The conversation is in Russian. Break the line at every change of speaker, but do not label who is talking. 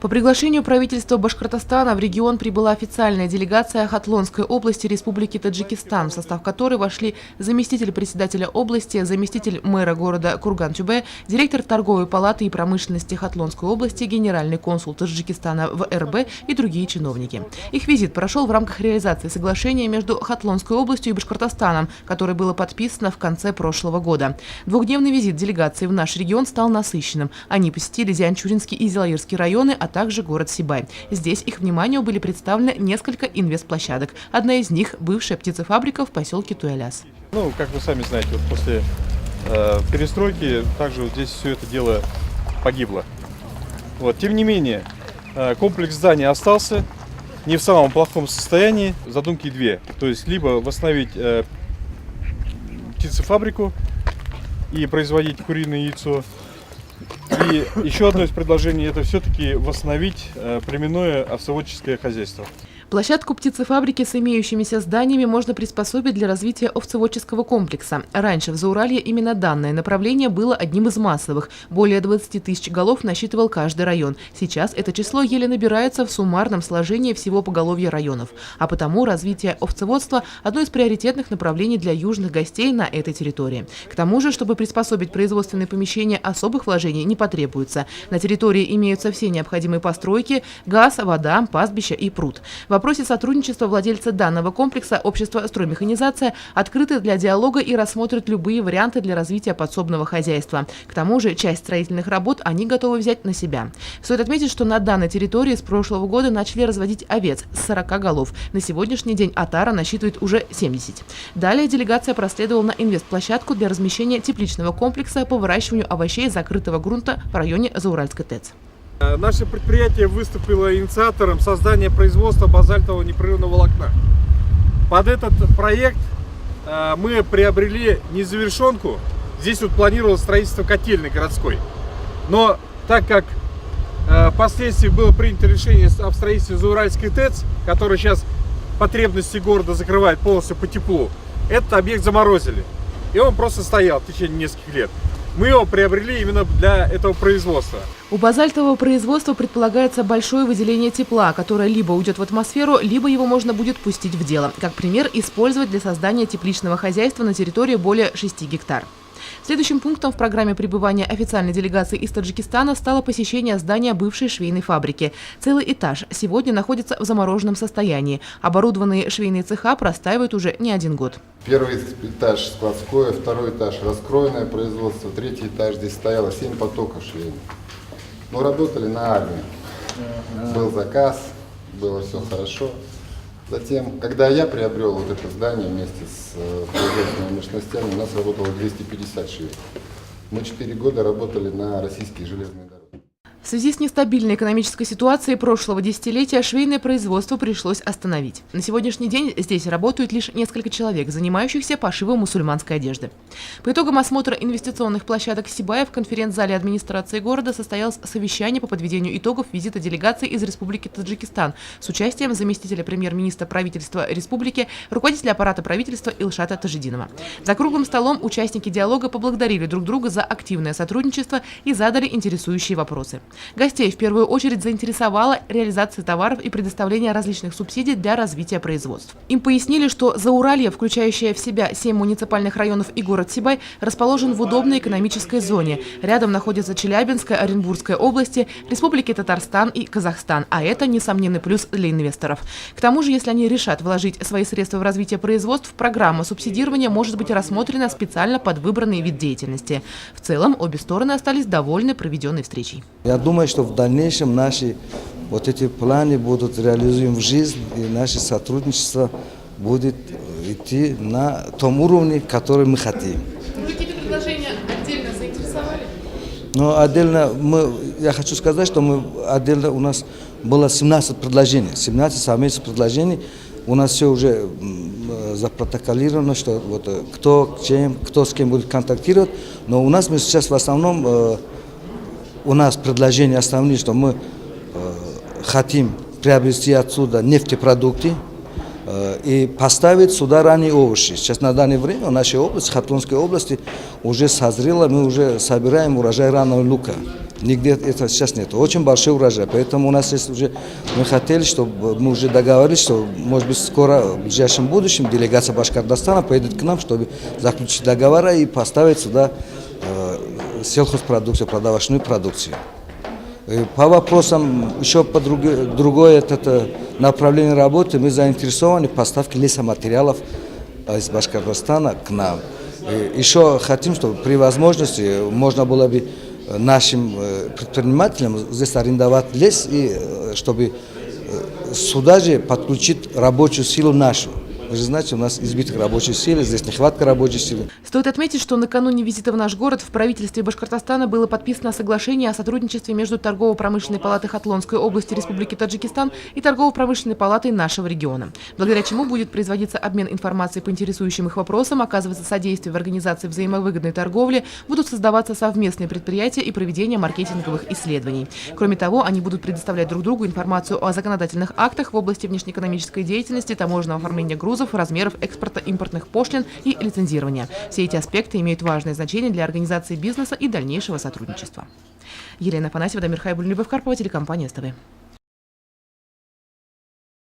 По приглашению правительства Башкортостана в регион прибыла официальная делегация Хатлонской области Республики Таджикистан, в состав которой вошли заместитель председателя области, заместитель мэра города Курган-Тюбе, директор торговой палаты и промышленности Хатлонской области, генеральный консул Таджикистана в РБ и другие чиновники. Их визит прошел в рамках реализации соглашения между Хатлонской областью и Башкортостаном, которое было подписано в конце прошлого года. Двухдневный визит делегации в наш регион стал насыщенным. Они посетили Зианчуринский и Зилаирский районы, а также город Сибай. Здесь их вниманию были представлены несколько инвестплощадок. Одна из них – бывшая птицефабрика в поселке Туяляс.
Ну, как вы сами знаете, вот после перестройки также вот здесь все это дело погибло. Вот, тем не менее, комплекс зданий остался не в самом плохом состоянии. Задумки две. То есть, либо восстановить птицефабрику и производить куриное яйцо. И еще одно из предложений – это все-таки восстановить племенное овцеводческое хозяйство.
Площадку птицефабрики с имеющимися зданиями можно приспособить для развития овцеводческого комплекса. Раньше в Зауралье именно данное направление было одним из массовых. Более 20 тысяч голов насчитывал каждый район. Сейчас это число еле набирается в суммарном сложении всего поголовья районов. А потому развитие овцеводства – одно из приоритетных направлений для южных гостей на этой территории. К тому же, чтобы приспособить производственные помещения, особых вложений не потребуется. На территории имеются все необходимые постройки – газ, вода, пастбища и пруд. В вопросе сотрудничества владельцы данного комплекса общество «Строймеханизация» открыты для диалога и рассмотрят любые варианты для развития подсобного хозяйства. К тому же часть строительных работ они готовы взять на себя. Стоит отметить, что на данной территории с прошлого года начали разводить овец с 40 голов. На сегодняшний день отара насчитывает уже 70. Далее делегация проследовала на инвестплощадку для размещения тепличного комплекса по выращиванию овощей закрытого грунта в районе Зауральской ТЭЦ.
Наше предприятие выступило инициатором создания производства базальтового непрерывного волокна. Под этот проект мы приобрели незавершенку. Здесь вот планировалось строительство котельной городской. Но так как впоследствии было принято решение об строительстве Зауральской ТЭЦ, который сейчас потребности города закрывает полностью по теплу, этот объект заморозили. И он просто стоял в течение нескольких лет. Мы его приобрели именно для этого производства.
У базальтового производства предполагается большое выделение тепла, которое либо уйдет в атмосферу, либо его можно будет пустить в дело. Как пример, использовать для создания тепличного хозяйства на территории более 6 гектар. Следующим пунктом в программе пребывания официальной делегации из Таджикистана стало посещение здания бывшей швейной фабрики. Целый этаж сегодня находится в замороженном состоянии. Оборудованные швейные цеха простаивают уже не один год.
Первый этаж складское, второй этаж раскроенное производство, третий этаж здесь стояло 7 потоков швейных. Мы работали на армии. Был заказ, было все хорошо. Затем, когда я приобрел вот это здание вместе с производственными мощностями, у нас работало 250 швеев. Мы 4 года работали на российские железные дороги.
В связи с нестабильной экономической ситуацией прошлого десятилетия швейное производство пришлось остановить. На сегодняшний день здесь работают лишь несколько человек, занимающихся пошивом мусульманской одежды. По итогам осмотра инвестиционных площадок Сибая в конференц-зале администрации города состоялось совещание по подведению итогов визита делегации из Республики Таджикистан с участием заместителя премьер-министра правительства республики, руководителя аппарата правительства Илшата Тажидинова. За круглым столом участники диалога поблагодарили друг друга за активное сотрудничество и задали интересующие вопросы. Гостей в первую очередь заинтересовала реализация товаров и предоставление различных субсидий для развития производств. Им пояснили, что Зауралье, включающее в себя 7 муниципальных районов и город Сибай, расположен в удобной экономической зоне. Рядом находятся Челябинская, Оренбургская области, Республики Татарстан и Казахстан, а это несомненный плюс для инвесторов. К тому же, если они решат вложить свои средства в развитие производств, программа субсидирования может быть рассмотрена специально под выбранный вид деятельности. В целом, обе стороны остались довольны проведенной встречей.
Я думаю, что в дальнейшем наши вот эти планы будут реализуемы в жизнь, и наше сотрудничество будет идти на том уровне, который мы хотим.
Какие-то предложения отдельно заинтересовали?
Но отдельно я хочу сказать, что у нас было 17 предложений, 17 совместных предложений. У нас все уже запротоколировано, что вот кто с кем будет контактировать. Но у нас мы сейчас в основном у нас предложение основное, что мы хотим приобрести отсюда нефтепродукты и поставить сюда ранние овощи. Сейчас на данное время в нашей области, Хатлонской области, уже созрело, мы уже собираем урожай раннего лука. Нигде этого сейчас нет. Очень большой урожай. Поэтому у нас есть уже, мы хотели, чтобы мы уже договорились, что, может быть, скоро, в ближайшем будущем, делегация Башкортостана поедет к нам, чтобы заключить договора и поставить сюда сельхозпродукцию, продовольственную продукцию. И по вопросам, еще по другое это направление работы, мы заинтересованы в поставке лесоматериалов из Башкортостана к нам. И еще хотим, чтобы при возможности можно было бы нашим предпринимателям здесь арендовать лес, и чтобы сюда же подключить рабочую силу нашу. Вы же знаете, у нас избыток рабочей силы, здесь нехватка рабочей силы.
Стоит отметить, что накануне визита в наш город в правительстве Башкортостана было подписано соглашение о сотрудничестве между Торгово-промышленной палатой Хатлонской области Республики Таджикистан и Торгово-промышленной палатой нашего региона, благодаря чему будет производиться обмен информацией по интересующим их вопросам, оказывается содействие в организации взаимовыгодной торговли, будут создаваться совместные предприятия и проведение маркетинговых исследований. Кроме того, они будут предоставлять друг другу информацию о законодательных актах в области внешнеэкономической деятельности, таможенного оформления грузов, размеров экспорта, импортных пошлин и лицензирования. Все эти аспекты имеют важное значение для организации бизнеса и дальнейшего сотрудничества. Елена Афанасьева, Дамир Хайбуллин, Любовь Карпова, телекомпания СТВ.